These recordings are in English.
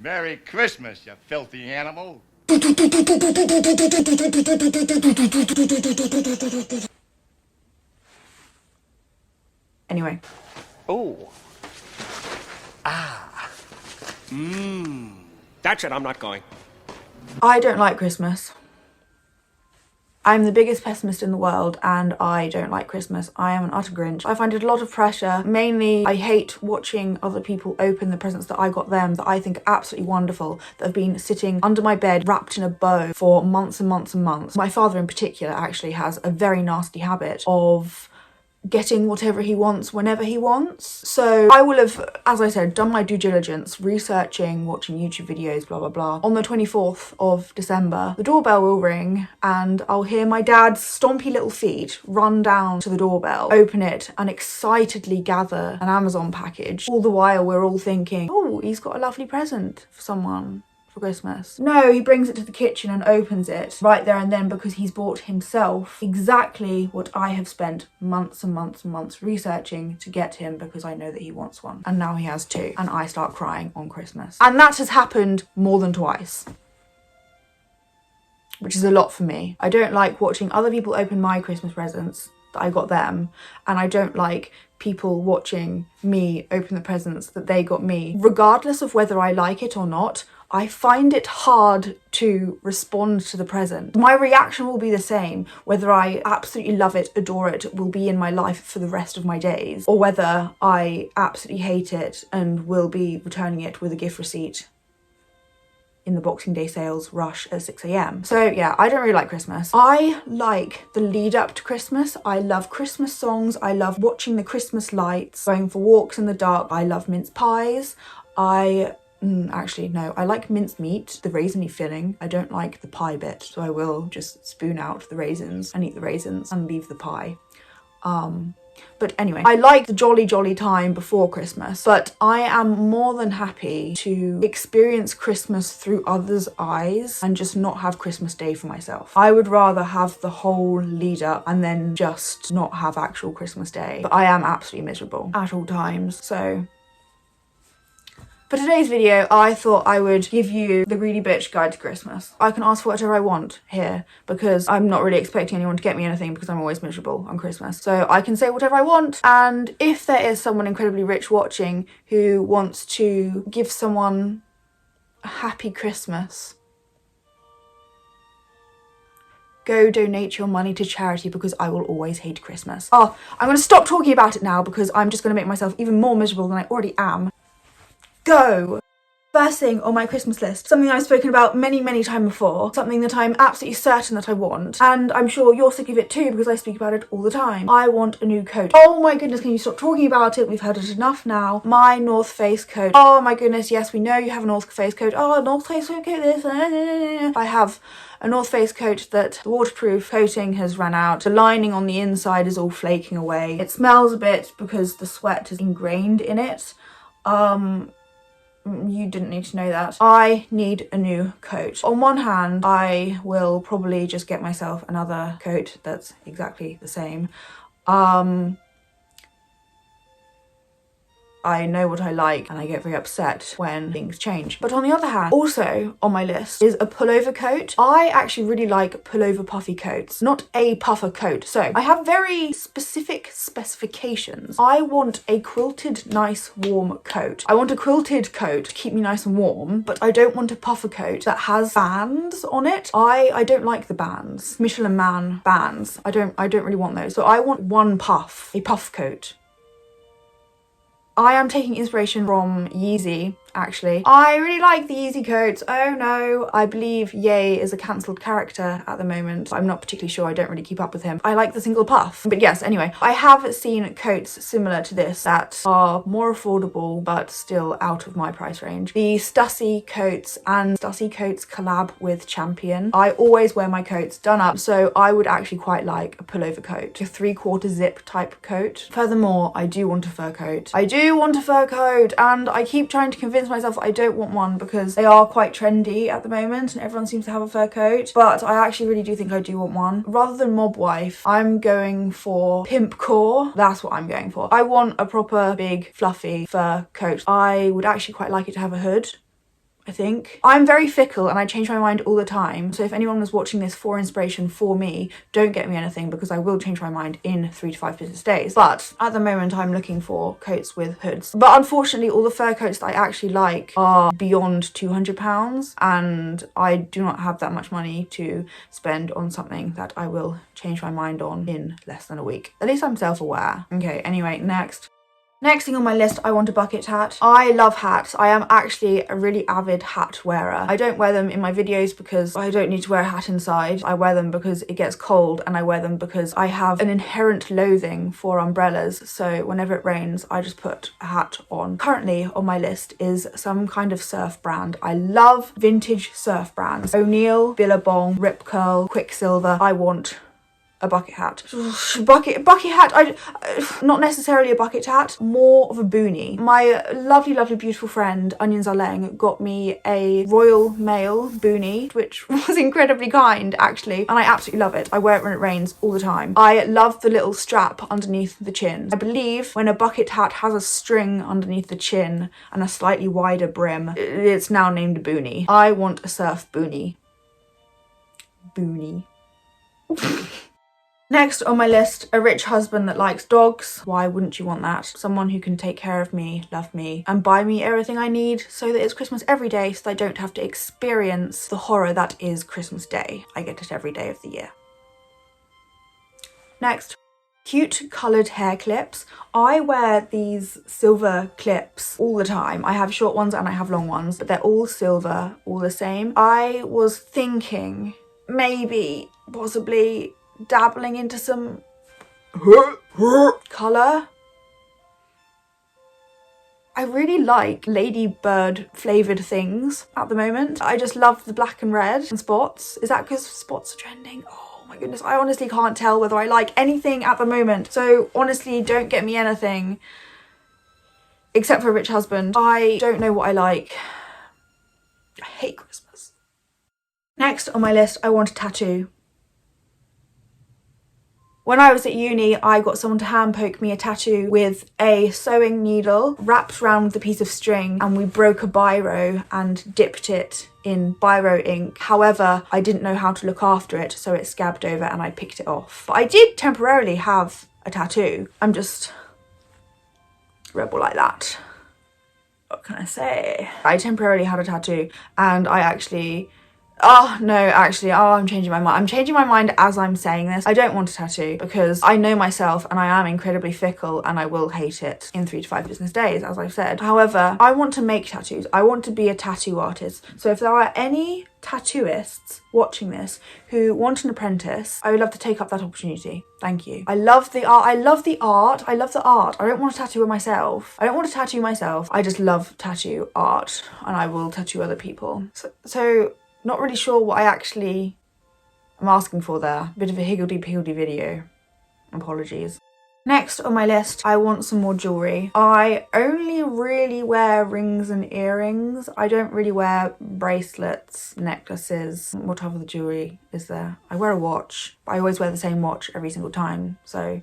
Merry Christmas, you filthy animal. Anyway. Oh. That's it, I'm not going. I don't like Christmas. I'm the biggest pessimist in the world and I don't like Christmas. I am an utter grinch. I find it a lot of pressure. Mainly, I hate watching other people open the presents that I got them that I think are absolutely wonderful, that have been sitting under my bed wrapped in a bow for months and months and months. My father in particular actually has a very nasty habit of getting whatever he wants whenever he wants. So I will have, as I said, done my due diligence, researching, watching YouTube videos, blah, blah, blah. On the 24th of December, the doorbell will ring and I'll hear my dad's stompy little feet run down to the doorbell, open it and excitedly gather an Amazon package. All the while we're all thinking, oh, he's got a lovely present for someone for Christmas. No, he brings it to the kitchen and opens it right there and then because he's bought himself exactly what I have spent months and months and months researching to get him because I know that he wants one. And now he has two and I start crying on Christmas. And that has happened more than twice, which is a lot for me. I don't like watching other people open my Christmas presents that I got them, and I don't like people watching me open the presents that they got me. Regardless of whether I like it or not, I find it hard to respond to the present. My reaction will be the same, whether I absolutely love it, adore it, will be in my life for the rest of my days, or whether I absolutely hate it and will be returning it with a gift receipt in the Boxing Day sales rush at 6 AM. So yeah, I don't really like Christmas. I like the lead up to Christmas. I love Christmas songs. I love watching the Christmas lights, going for walks in the dark. I love mince pies. Actually, no, I like minced meat, the raisiny filling. I don't like the pie bit, so I will just spoon out the raisins and eat the raisins and leave the pie. But anyway, I like the jolly time before Christmas, but I am more than happy to experience Christmas through others' eyes and just not have Christmas Day for myself. I would rather have the whole lead up and then just not have actual Christmas Day. But I am absolutely miserable at all times, so for today's video, I thought I would give you the Greedy Bitch Guide to Christmas. I can ask for whatever I want here because I'm not really expecting anyone to get me anything because I'm always miserable on Christmas. So I can say whatever I want, and if there is someone incredibly rich watching who wants to give someone a happy Christmas, go donate your money to charity because I will always hate Christmas. Oh, I'm going to stop talking about it now because I'm just going to make myself even more miserable than I already am. Go! First thing on my Christmas list, something I've spoken about many times before, something that I'm absolutely certain that I want, and I'm sure you're sick of it too because I speak about it all the time. I want a new coat. Oh my goodness, can you stop talking about it? We've heard it enough now. My North Face coat. Oh my goodness, yes, we know you have a North Face coat. Oh, North Face coat this. I have a North Face coat that the waterproof coating has run out. The lining on the inside is all flaking away. It smells a bit because the sweat is ingrained in it. You didn't need to know that. I need a new coat. On one hand, I will probably just get myself another coat that's exactly the same. I know what I like and I get very upset when things change. But on the other hand, also on my list is a pullover coat. I actually really like pullover puffy coats, not a puffer coat. So I have very specific specifications. I want a quilted, nice, warm coat. I want a quilted coat to keep me nice and warm, but I don't want a puffer coat that has bands on it. I don't like the bands. Michelin Man bands. I don't really want those. So I want one puff, a puff coat. I am taking inspiration from Yeezy, actually. I really like the Yeezy coats. Oh no, I believe Ye is a cancelled character at the moment. I'm not particularly sure, I don't really keep up with him. I like the single puff. But yes, anyway, I have seen coats similar to this that are more affordable but still out of my price range. The Stussy coats and Stussy coats collab with Champion. I always wear my coats done up, so I would actually quite like a pullover coat, a 3/4 zip type coat. Furthermore, I do want a fur coat. I do want a fur coat, and I keep trying to convince myself I don't want one because they are quite trendy at the moment and everyone seems to have a fur coat, but I actually really do think I do want one. Rather than mob wife, I'm going for pimp core. That's what I'm going for. I want a proper big fluffy fur coat. I would actually quite like it to have a hood. I think. I'm very fickle and I change my mind all the time. So if anyone was watching this for inspiration for me, don't get me anything because I will change my mind in 3 to 5 business days. But at the moment I'm looking for coats with hoods. But unfortunately all the fur coats that I actually like are beyond £200 and I do not have that much money to spend on something that I will change my mind on in less than a week. At least I'm self-aware. Okay, anyway, next. Next thing on my list, I want a bucket hat. I love hats. I am actually a really avid hat wearer. I don't wear them in my videos because I don't need to wear a hat inside. I wear them because it gets cold and I wear them because I have an inherent loathing for umbrellas. So whenever it rains, I just put a hat on. Currently on my list is some kind of surf brand. I love vintage surf brands. O'Neill, Billabong, Rip Curl, Quicksilver. I want a bucket hat. Bucket hat, not necessarily a bucket hat, more of a boonie. My lovely, beautiful friend, Onion Zaleng, got me a Royal Mail boonie, which was incredibly kind, actually, and I absolutely love it. I wear it when it rains all the time. I love the little strap underneath the chin. I believe when a bucket hat has a string underneath the chin and a slightly wider brim, it's now named a boonie. I want a surf boonie. Boonie. Next on my list, a rich husband that likes dogs. Why wouldn't you want that? Someone who can take care of me, love me, and buy me everything I need so that it's Christmas every day so that I don't have to experience the horror that is Christmas Day. I get it every day of the year. Next. Cute coloured hair clips. I wear these silver clips all the time. I have short ones and I have long ones, but they're all silver, all the same. I was thinking maybe, possibly, dabbling into some colour. I really like ladybird flavoured things at the moment. I just love the black and red and spots. Is that because spots are trending? Oh my goodness, I honestly can't tell whether I like anything at the moment. So honestly, don't get me anything except for a rich husband. I don't know what I like. I hate Christmas. Next on my list, I want a tattoo. When I was at uni, I got someone to hand poke me a tattoo with a sewing needle wrapped around the piece of string, and we broke a biro and dipped it in biro ink. However, I didn't know how to look after it, so it scabbed over and I picked it off. But I did temporarily have a tattoo. I'm just rebel like that. What can I say? I temporarily had a tattoo and I actually... I'm changing my mind. I'm changing my mind as I'm saying this. I don't want a tattoo because I know myself and I am incredibly fickle and I will hate it in 3 to 5 business days, as I've said. However, I want to make tattoos. I want to be a tattoo artist. So if there are any tattooists watching this who want an apprentice, I would love to take up that opportunity. Thank you. I love the art. I love the art. I love the art. I don't want to tattoo myself. I don't want to tattoo myself. I just love tattoo art and I will tattoo other people. So not really sure what I actually am asking for there. Bit of a higgledy-piggledy video. Apologies. Next on my list, I want some more jewellery. I only really wear rings and earrings. I don't really wear bracelets, necklaces. What other jewellery is there? I wear a watch, but I always wear the same watch every single time, so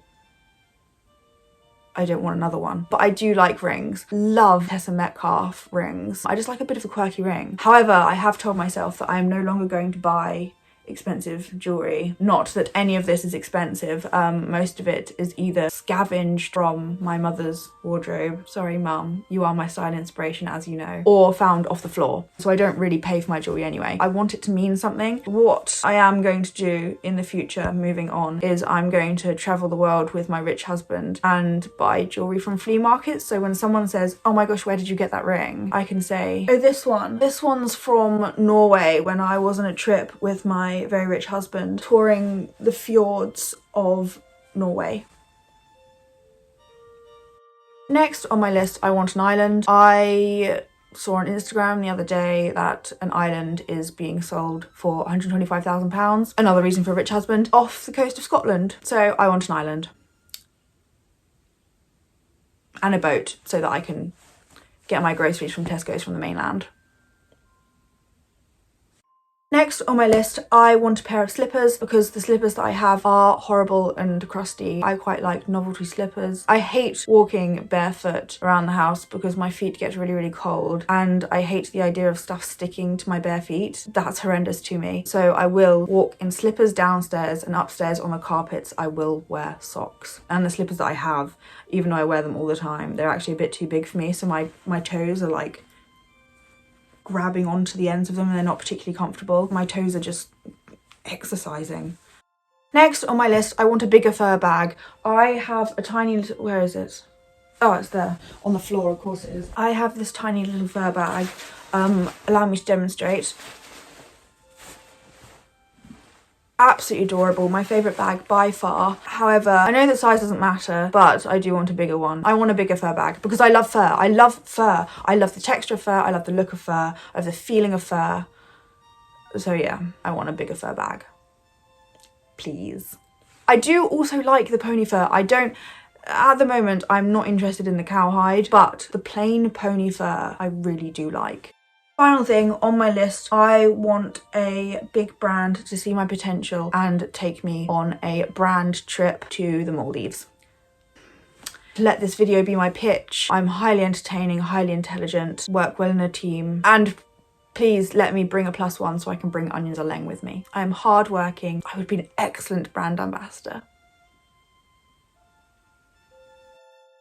I don't want another one. But I do like rings. Love Tessa Metcalfe rings. I just like a bit of a quirky ring. However, I have told myself that I am no longer going to buy expensive jewellery. Not that any of this is expensive. Most of it is either scavenged from my mother's wardrobe. Sorry, mum, you are my style inspiration, as you know. Or found off the floor. So I don't really pay for my jewellery anyway. I want it to mean something. What I am going to do in the future, moving on, is I'm going to travel the world with my rich husband and buy jewellery from flea markets. So when someone says, oh my gosh, where did you get that ring? I can say, oh, this one. This one's from Norway when I was on a trip with my very rich husband touring the fjords of Norway. Next on my list, I want an island. I saw on Instagram the other day that an island is being sold for £125,000. Another reason for a rich husband, off the coast of Scotland. So I want an island. And a boat so that I can get my groceries from Tesco's from the mainland. Next on my list, I want a pair of slippers because the slippers that I have are horrible and crusty. I quite like novelty slippers. I hate walking barefoot around the house because my feet get really, really cold, and I hate the idea of stuff sticking to my bare feet. That's horrendous to me. So I will walk in slippers downstairs, and upstairs on the carpets I will wear socks. And the slippers that I have, even though I wear them all the time, they're actually a bit too big for me, so my toes are like grabbing onto the ends of them and they're not particularly comfortable. My toes are just exercising. Next on my list, I want a bigger fur bag. I have a tiny little, where is it? Oh, it's there on the floor, of course it is. I have this tiny little fur bag. Allow me to demonstrate. Absolutely adorable, my favourite bag by far. However, I know that size doesn't matter, but I do want a bigger one. I want a bigger fur bag because I love fur. I love fur. I love the texture of fur. I love the look of fur. I love the feeling of fur. So yeah, I want a bigger fur bag. Please. I do also like the pony fur. At the moment, I'm not interested in the cowhide, but the plain pony fur I really do like. Final thing on my list, I want a big brand to see my potential and take me on a brand trip to the Maldives. Let this video be my pitch. I'm highly entertaining, highly intelligent, work well in a team, and please let me bring a +1 so I can bring Onions Aleng with me. I'm hardworking. I would be an excellent brand ambassador.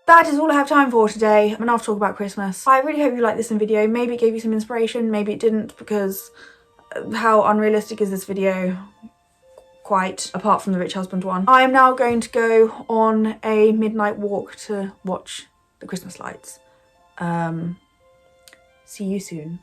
That is all I have time for today. I'm enough to talk about Christmas. I really hope you liked this video. Maybe it gave you some inspiration, maybe it didn't, because how unrealistic is this video? Quite, apart from the rich husband one. I am now going to go on a midnight walk to watch the Christmas lights. See you soon.